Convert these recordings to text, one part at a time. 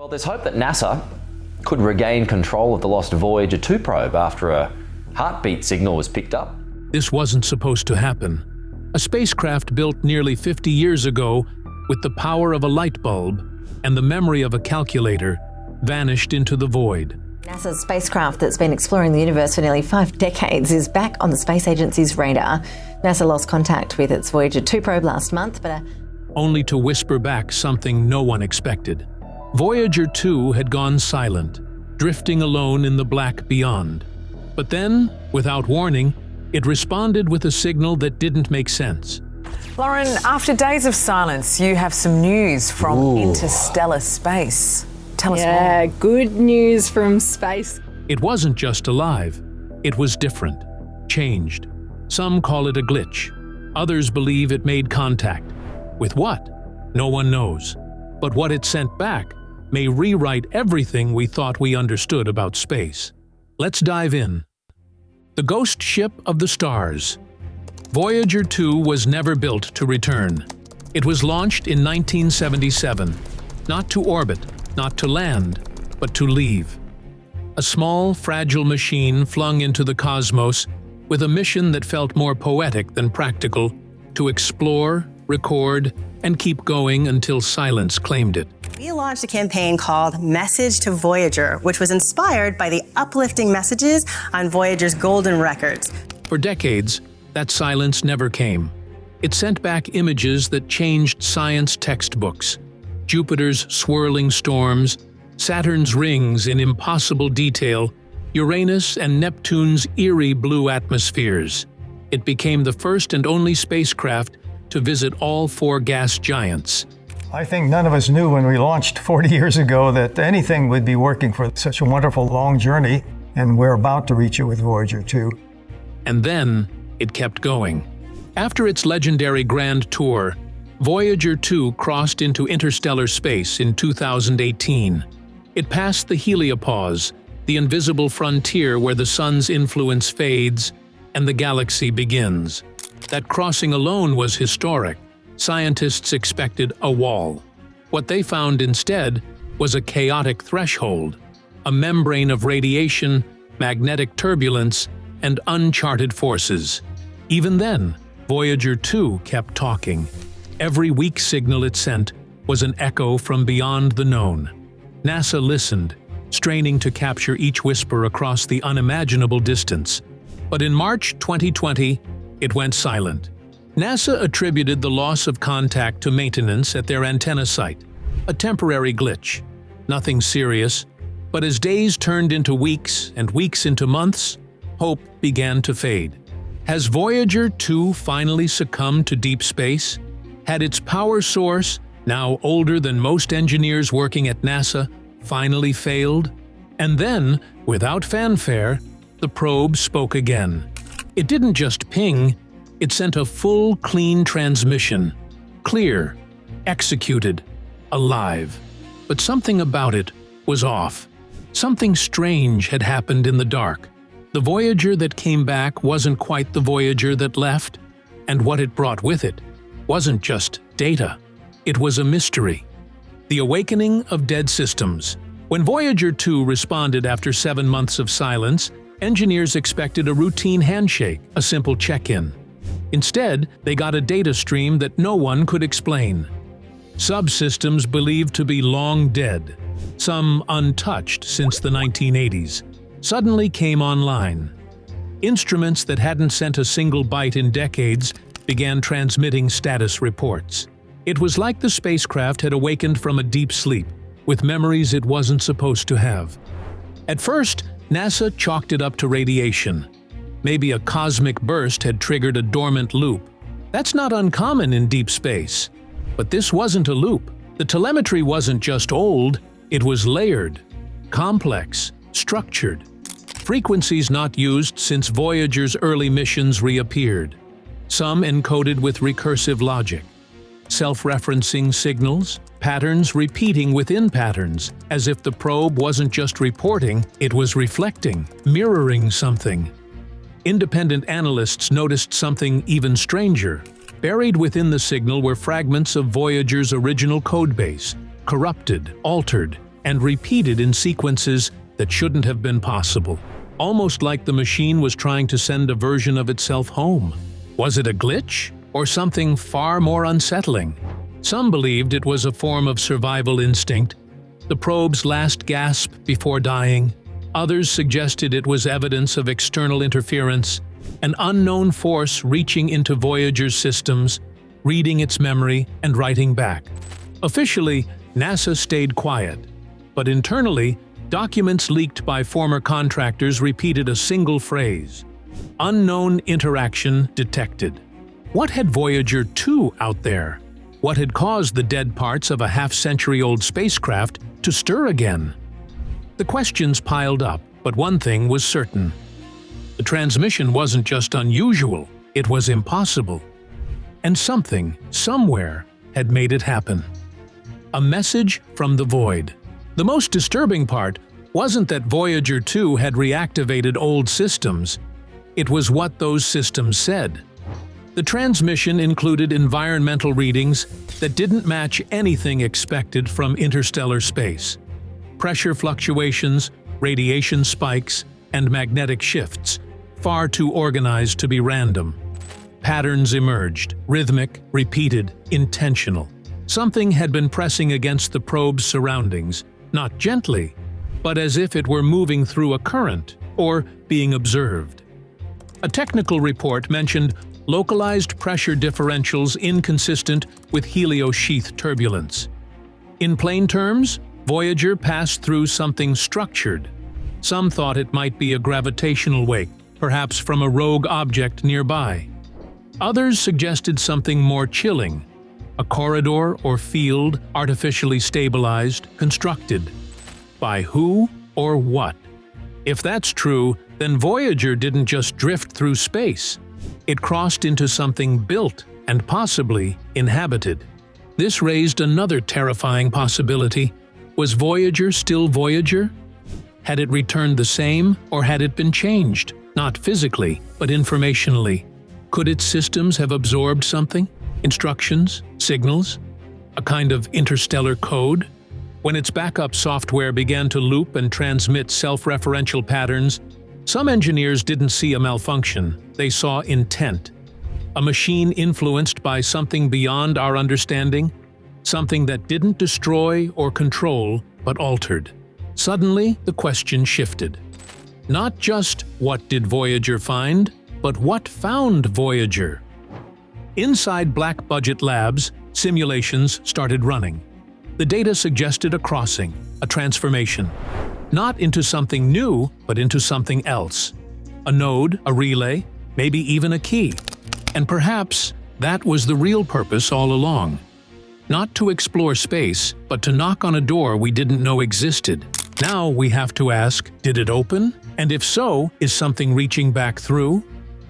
Well, there's hope that NASA could regain control of the lost Voyager 2 probe after a heartbeat signal was picked up. This wasn't supposed to happen. A spacecraft built nearly 50 years ago with the power of a light bulb and the memory of a calculator vanished into the void. NASA's spacecraft that's been exploring the universe for nearly 5 decades is back on the space agency's radar. NASA lost contact with its Voyager 2 probe last month, but only to whisper back something no one expected. Voyager 2 had gone silent, drifting alone in the black beyond. But then, without warning, it responded with a signal that didn't make sense. Lauren, after days of silence, you have some news from interstellar space. Tell us more. Yeah, good news from space. It wasn't just alive. It was different, changed. Some call it a glitch. Others believe it made contact. With what? No one knows. But what it sent back may rewrite everything we thought we understood about space. Let's dive in. The ghost ship of the stars. Voyager 2 was never built to return. It was launched in 1977, not to orbit, not to land, but to leave. A small, fragile machine flung into the cosmos with a mission that felt more poetic than practical, to explore, record, and keep going until silence claimed it. We launched a campaign called Message to Voyager, which was inspired by the uplifting messages on Voyager's golden records. For decades, that silence never came. It sent back images that changed science textbooks. Jupiter's swirling storms, Saturn's rings in impossible detail, Uranus and Neptune's eerie blue atmospheres. It became the first and only spacecraft to visit all 4 gas giants. I think none of us knew when we launched 40 years ago that anything would be working for such a wonderful long journey, and we're about to reach it with Voyager 2. And then it kept going. After its legendary grand tour, Voyager 2 crossed into interstellar space in 2018. It passed the heliopause, the invisible frontier where the sun's influence fades and the galaxy begins. That crossing alone was historic. Scientists expected a wall. What they found instead was a chaotic threshold, a membrane of radiation, magnetic turbulence, and uncharted forces. Even then, Voyager 2 kept talking. Every weak signal it sent was an echo from beyond the known. NASA listened, straining to capture each whisper across the unimaginable distance. But in March 2020, it went silent. NASA attributed the loss of contact to maintenance at their antenna site, a temporary glitch. Nothing serious, but as days turned into weeks and weeks into months, hope began to fade. Has Voyager 2 finally succumbed to deep space? Had its power source, now older than most engineers working at NASA, finally failed? And then, without fanfare, the probe spoke again. It didn't just ping, it sent a full, clean transmission. Clear, executed, alive. But something about it was off. Something strange had happened in the dark. The Voyager that came back wasn't quite the Voyager that left, and what it brought with it wasn't just data. It was a mystery. The awakening of dead systems. When Voyager 2 responded after 7 months of silence, engineers expected a routine handshake, a simple check-in. Instead, they got a data stream that no one could explain. Subsystems believed to be long dead, some untouched since the 1980s, suddenly came online. Instruments that hadn't sent a single byte in decades began transmitting status reports. It was like the spacecraft had awakened from a deep sleep, with memories it wasn't supposed to have. At first, NASA chalked it up to radiation. Maybe a cosmic burst had triggered a dormant loop. That's not uncommon in deep space. But this wasn't a loop. The telemetry wasn't just old, it was layered, complex, structured. Frequencies not used since Voyager's early missions reappeared. Some encoded with recursive logic. Self-referencing signals, patterns repeating within patterns, as if the probe wasn't just reporting, it was reflecting, mirroring something. Independent analysts noticed something even stranger. Buried within the signal were fragments of Voyager's original codebase, corrupted, altered, and repeated in sequences that shouldn't have been possible, almost like the machine was trying to send a version of itself home. Was it a glitch, or something far more unsettling? Some believed it was a form of survival instinct, the probe's last gasp before dying. Others suggested it was evidence of external interference, an unknown force reaching into Voyager's systems, reading its memory and writing back. Officially, NASA stayed quiet, but internally, documents leaked by former contractors repeated a single phrase: unknown interaction detected. What had Voyager 2 out there? What had caused the dead parts of a half-century-old spacecraft to stir again? The questions piled up, but one thing was certain. The transmission wasn't just unusual, it was impossible. And something, somewhere, had made it happen. A message from the void. The most disturbing part wasn't that Voyager 2 had reactivated old systems. It was what those systems said. The transmission included environmental readings that didn't match anything expected from interstellar space. Pressure fluctuations, radiation spikes, and magnetic shifts, far too organized to be random. Patterns emerged, rhythmic, repeated, intentional. Something had been pressing against the probe's surroundings, not gently, but as if it were moving through a current or being observed. A technical report mentioned localized pressure differentials inconsistent with heliosheath turbulence. In plain terms, Voyager passed through something structured. Some thought it might be a gravitational wake, perhaps from a rogue object nearby. Others suggested something more chilling, a corridor or field artificially stabilized, constructed. By who or what? If that's true, then Voyager didn't just drift through space. It crossed into something built and possibly inhabited. This raised another terrifying possibility. Was Voyager still Voyager? Had it returned the same, or had it been changed? Not physically, but informationally. Could its systems have absorbed something? Instructions? Signals? A kind of interstellar code? When its backup software began to loop and transmit self-referential patterns, some engineers didn't see a malfunction, they saw intent. A machine influenced by something beyond our understanding, something that didn't destroy or control, but altered. Suddenly, the question shifted. Not just what did Voyager find, but what found Voyager? Inside black-budget labs, simulations started running. The data suggested a crossing, a transformation. Not into something new, but into something else. A node, a relay, maybe even a key. And perhaps that was the real purpose all along. Not to explore space, but to knock on a door we didn't know existed. Now we have to ask, did it open? And if so, is something reaching back through?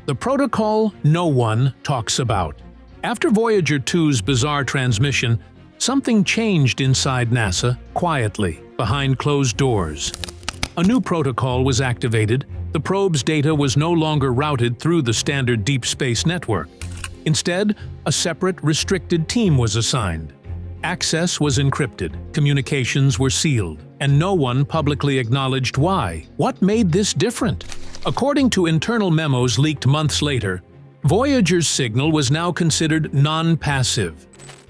The protocol no one talks about. After Voyager 2's bizarre transmission, something changed inside NASA, quietly, behind closed doors. A new protocol was activated. The probe's data was no longer routed through the standard deep space network. Instead, a separate, restricted team was assigned. Access was encrypted, communications were sealed, and no one publicly acknowledged why. What made this different? According to internal memos leaked months later, Voyager's signal was now considered non-passive.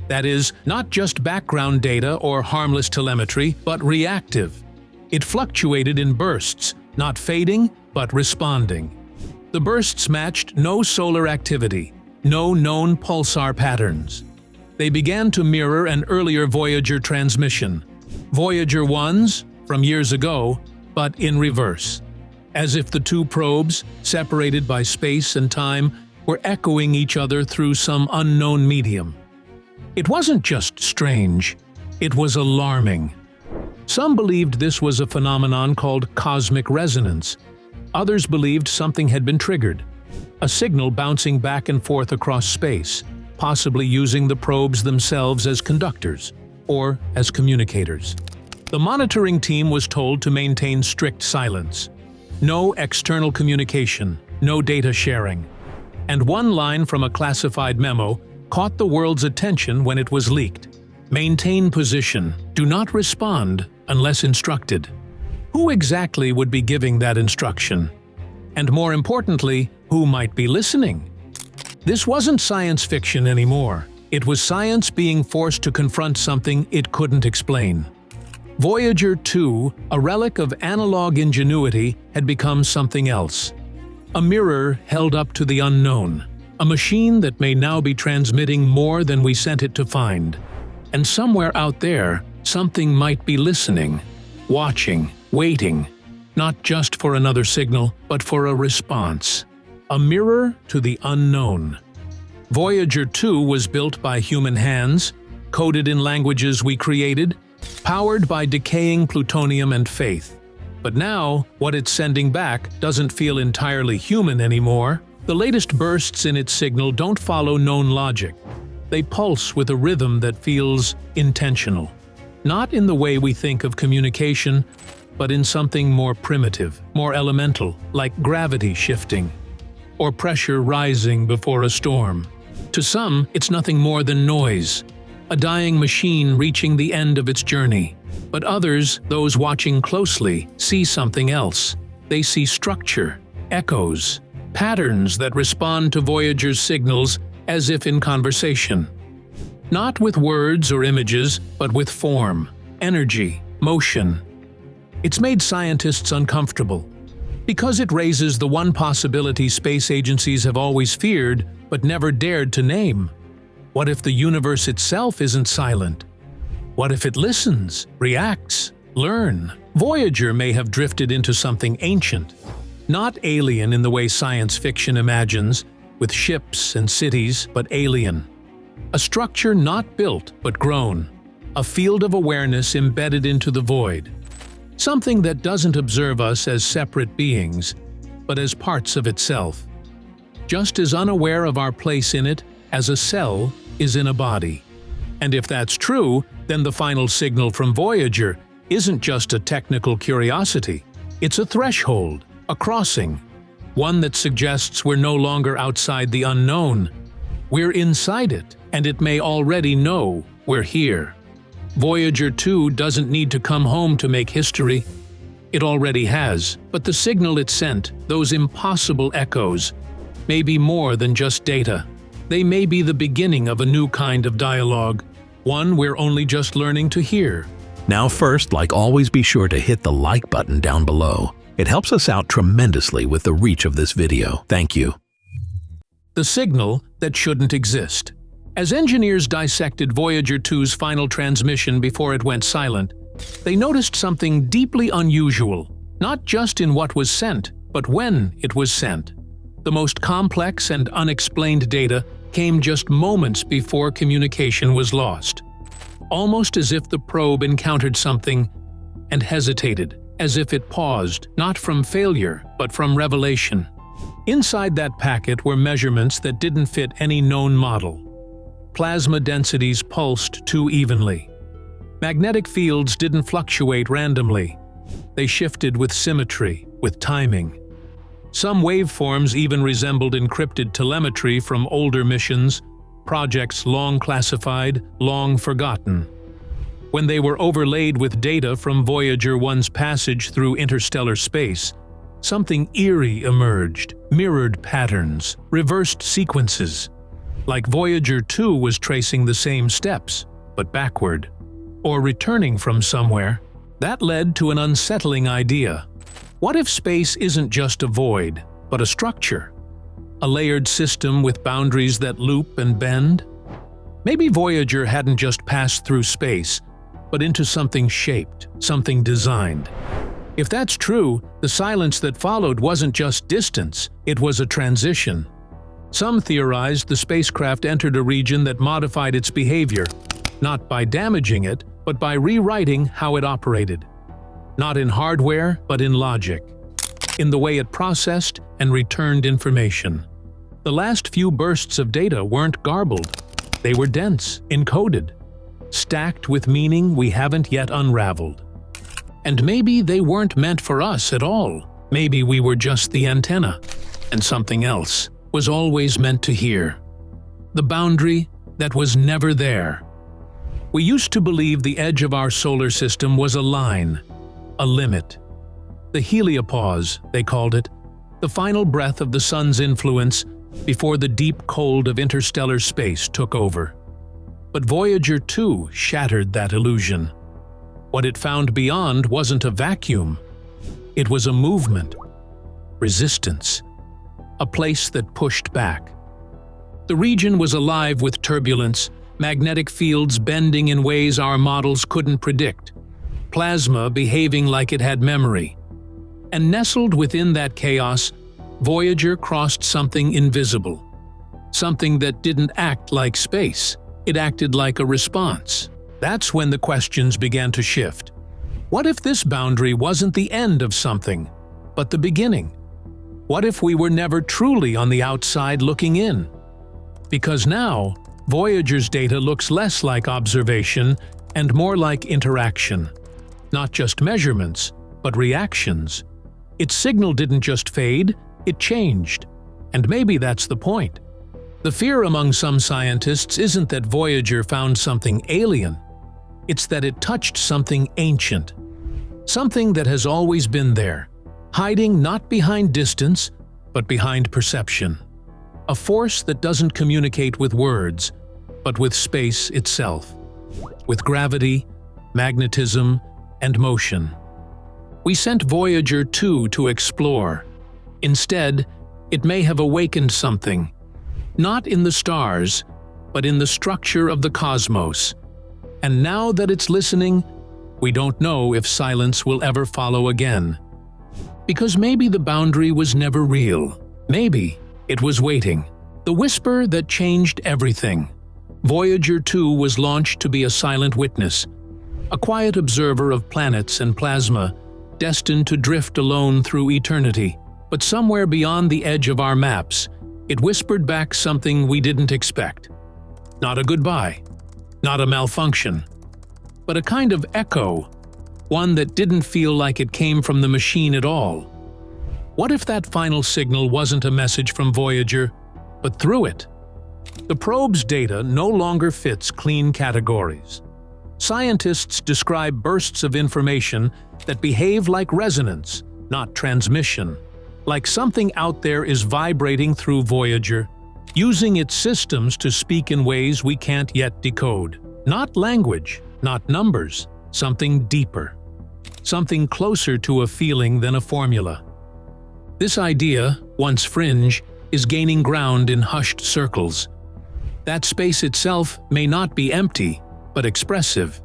That is, not just background data or harmless telemetry, but reactive. It fluctuated in bursts, not fading, but responding. The bursts matched no solar activity, no known pulsar patterns. They began to mirror an earlier Voyager transmission, Voyager 1's from years ago, but in reverse. As if the two probes, separated by space and time, were echoing each other through some unknown medium. It wasn't just strange, it was alarming. Some believed this was a phenomenon called cosmic resonance. Others believed something had been triggered, a signal bouncing back and forth across space, possibly using the probes themselves as conductors, or as communicators. The monitoring team was told to maintain strict silence. No external communication, no data sharing. And one line from a classified memo caught the world's attention when it was leaked. Maintain position. Do not respond unless instructed. Who exactly would be giving that instruction? And more importantly, who might be listening? This wasn't science fiction anymore. It was science being forced to confront something it couldn't explain. Voyager 2, a relic of analog ingenuity, had become something else. A mirror held up to the unknown. A machine that may now be transmitting more than we sent it to find. And somewhere out there, something might be listening, watching, waiting, not just for another signal, but for a response. A mirror to the unknown. Voyager 2 was built by human hands, coded in languages we created, powered by decaying plutonium and faith. But now, what it's sending back doesn't feel entirely human anymore. The latest bursts in its signal don't follow known logic. They pulse with a rhythm that feels intentional. Not in the way we think of communication, but in something more primitive, more elemental, like gravity shifting, or pressure rising before a storm. To some, it's nothing more than noise, a dying machine reaching the end of its journey. But others, those watching closely, see something else. They see structure, echoes, patterns that respond to Voyager's signals as if in conversation. Not with words or images, but with form, energy, motion. It's made scientists uncomfortable, because it raises the one possibility space agencies have always feared but never dared to name. What if the universe itself isn't silent? What if it listens, reacts, learns? Voyager may have drifted into something ancient, not alien in the way science fiction imagines, with ships and cities, but alien. A structure not built but grown, a field of awareness embedded into the void. Something that doesn't observe us as separate beings, but as parts of itself. Just as unaware of our place in it as a cell is in a body. And if that's true, then the final signal from Voyager isn't just a technical curiosity. It's a threshold, a crossing, one that suggests we're no longer outside the unknown. We're inside it, and it may already know we're here. Voyager 2 doesn't need to come home to make history. It already has, but the signal it sent, those impossible echoes, may be more than just data. They may be the beginning of a new kind of dialogue, one we're only just learning to hear. Now first, like always, be sure to hit the like button down below. It helps us out tremendously with the reach of this video. Thank you. The signal that shouldn't exist. As engineers dissected Voyager 2's final transmission before it went silent, they noticed something deeply unusual, not just in what was sent, but when it was sent. The most complex and unexplained data came just moments before communication was lost. Almost as if the probe encountered something and hesitated, as if it paused, not from failure, but from revelation. Inside that packet were measurements that didn't fit any known model. Plasma densities pulsed too evenly. Magnetic fields didn't fluctuate randomly. They shifted with symmetry, with timing. Some waveforms even resembled encrypted telemetry from older missions, projects long classified, long forgotten. When they were overlaid with data from Voyager 1's passage through interstellar space, something eerie emerged, mirrored patterns, reversed sequences. Like Voyager 2 was tracing the same steps, but backward, or returning from somewhere. That led to an unsettling idea. What if space isn't just a void, but a structure? A layered system with boundaries that loop and bend? Maybe Voyager hadn't just passed through space, but into something shaped, something designed. If that's true, the silence that followed wasn't just distance, it was a transition. Some theorized the spacecraft entered a region that modified its behavior, not by damaging it, but by rewriting how it operated. Not in hardware, but in logic. In the way it processed and returned information. The last few bursts of data weren't garbled. They were dense, encoded, stacked with meaning we haven't yet unraveled. And maybe they weren't meant for us at all. Maybe we were just the antenna, and something else was always meant to hear. The boundary that was never there. We used to believe the edge of our solar system was a line, a limit. The heliopause, they called it, the final breath of the sun's influence before the deep cold of interstellar space took over. But Voyager 2 shattered that illusion. What it found beyond wasn't a vacuum. It was a movement, resistance, a place that pushed back. The region was alive with turbulence, magnetic fields bending in ways our models couldn't predict, plasma behaving like it had memory. And nestled within that chaos, Voyager crossed something invisible, something that didn't act like space. It acted like a response. That's when the questions began to shift. What if this boundary wasn't the end of something, but the beginning? What if we were never truly on the outside looking in? Because now, Voyager's data looks less like observation and more like interaction. Not just measurements, but reactions. Its signal didn't just fade, it changed. And maybe that's the point. The fear among some scientists isn't that Voyager found something alien. It's that it touched something ancient. Something that has always been there, hiding not behind distance, but behind perception. A force that doesn't communicate with words, but with space itself. With gravity, magnetism, and motion. We sent Voyager 2 to explore. Instead, it may have awakened something. Not in the stars, but in the structure of the cosmos. And now that it's listening, we don't know if silence will ever follow again. Because maybe the boundary was never real. Maybe it was waiting. The whisper that changed everything. Voyager 2 was launched to be a silent witness, a quiet observer of planets and plasma, destined to drift alone through eternity. But somewhere beyond the edge of our maps, it whispered back something we didn't expect. Not a goodbye, not a malfunction, but a kind of echo, one that didn't feel like it came from the machine at all. What if that final signal wasn't a message from Voyager, but through it? The probe's data no longer fits clean categories. Scientists describe bursts of information that behave like resonance, not transmission. Like something out there is vibrating through Voyager, using its systems to speak in ways we can't yet decode. Not language, not numbers, something deeper. Something closer to a feeling than a formula. This idea, once fringe, is gaining ground in hushed circles. That space itself may not be empty, but expressive.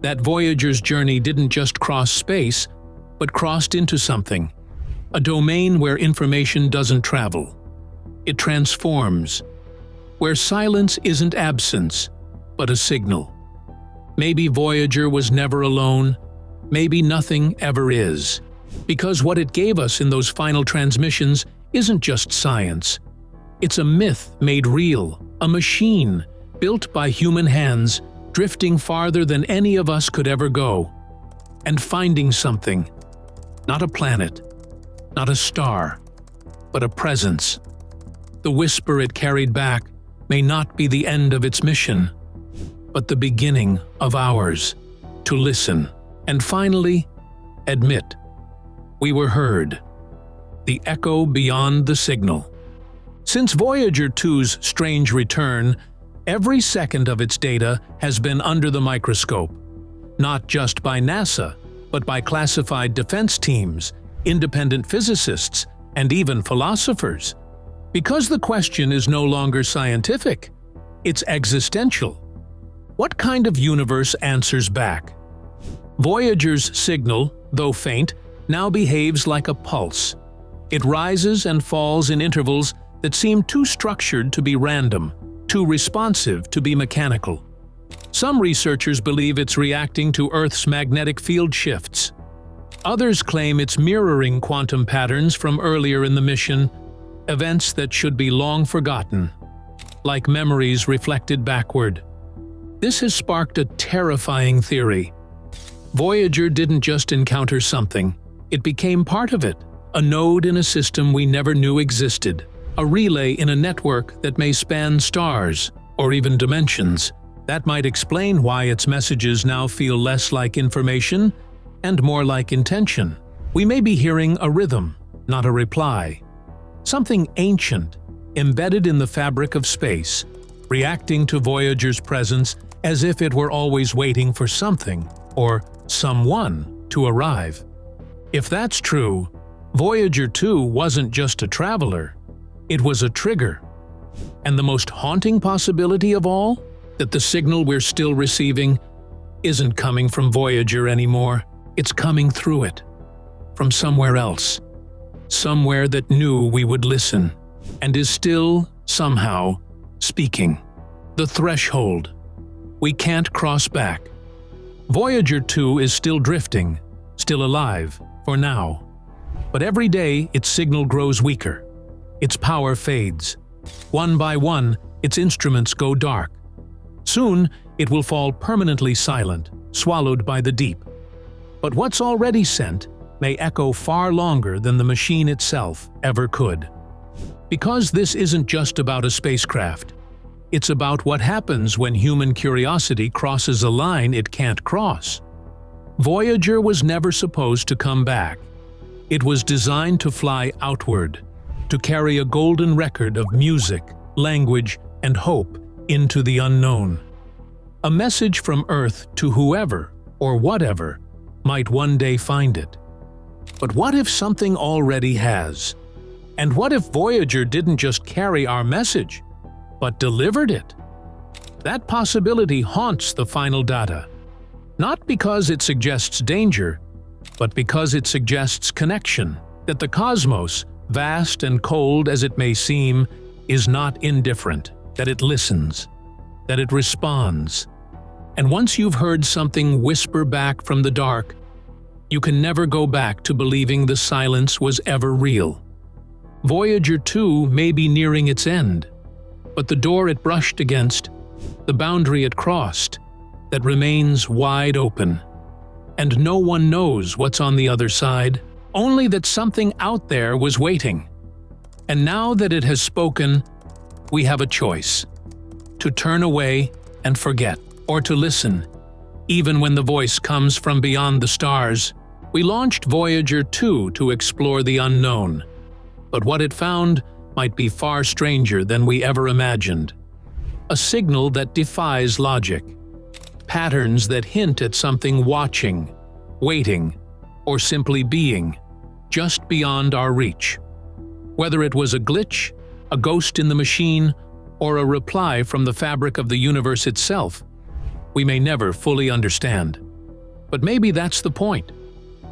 That Voyager's journey didn't just cross space, but crossed into something. A domain where information doesn't travel. It transforms. Where silence isn't absence, but a signal. Maybe Voyager was never alone. Maybe nothing ever is. Because what it gave us in those final transmissions isn't just science. It's a myth made real, a machine built by human hands, drifting farther than any of us could ever go. And finding something. Not a planet. Not a star, but a presence. The whisper it carried back may not be the end of its mission, but the beginning of ours, to listen, and finally, admit. We were heard. The echo beyond the signal. Since Voyager 2's strange return, every second of its data has been under the microscope, not just by NASA, but by classified defense teams, independent physicists, and even philosophers. Because the question is no longer scientific, it's existential. What kind of universe answers back? Voyager's signal, though faint, now behaves like a pulse. It rises and falls in intervals that seem too structured to be random, too responsive to be mechanical. Some researchers believe it's reacting to Earth's magnetic field shifts. Others claim it's mirroring quantum patterns from earlier in the mission, events that should be long forgotten, like memories reflected backward. This has sparked a terrifying theory. Voyager didn't just encounter something, it became part of it, a node in a system we never knew existed, a relay in a network that may span stars or even dimensions. That might explain why its messages now feel less like information and more like intention. We may be hearing a rhythm, not a reply. Something ancient, embedded in the fabric of space, reacting to Voyager's presence as if it were always waiting for something or someone to arrive. If that's true, Voyager 2 wasn't just a traveler, it was a trigger. And the most haunting possibility of all? That the signal we're still receiving isn't coming from Voyager anymore. It's coming through it, from somewhere else. Somewhere that knew we would listen, and is still, somehow, speaking. The threshold. We can't cross back. Voyager 2 is still drifting, still alive, for now. But every day, its signal grows weaker. Its power fades. One by one, its instruments go dark. Soon, it will fall permanently silent, swallowed by the deep. But what's already sent may echo far longer than the machine itself ever could. Because this isn't just about a spacecraft. It's about what happens when human curiosity crosses a line it can't cross. Voyager was never supposed to come back. It was designed to fly outward, to carry a golden record of music, language, and hope into the unknown. A message from Earth to whoever or whatever might one day find it. But what if something already has? And what if Voyager didn't just carry our message, but delivered it? That possibility haunts the final data. Not because it suggests danger, but because it suggests connection, that the cosmos, vast and cold as it may seem, is not indifferent, that it listens, that it responds. And once you've heard something whisper back from the dark, you can never go back to believing the silence was ever real. Voyager 2 may be nearing its end, but the door it brushed against, the boundary it crossed, that remains wide open. And no one knows what's on the other side, only that something out there was waiting. And now that it has spoken, we have a choice: to turn away and forget, or to listen, even when the voice comes from beyond the stars. We launched Voyager 2 to explore the unknown, but what it found might be far stranger than we ever imagined. A signal that defies logic, patterns that hint at something watching, waiting, or simply being, just beyond our reach. Whether it was a glitch, a ghost in the machine, or a reply from the fabric of the universe itself, we may never fully understand. But maybe that's the point.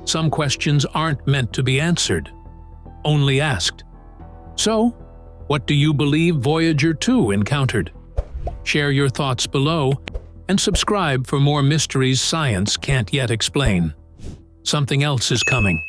Some questions aren't meant to be answered, only asked. So, what do you believe Voyager 2 encountered? Share your thoughts below, and subscribe for more mysteries science can't yet explain. Something else is coming.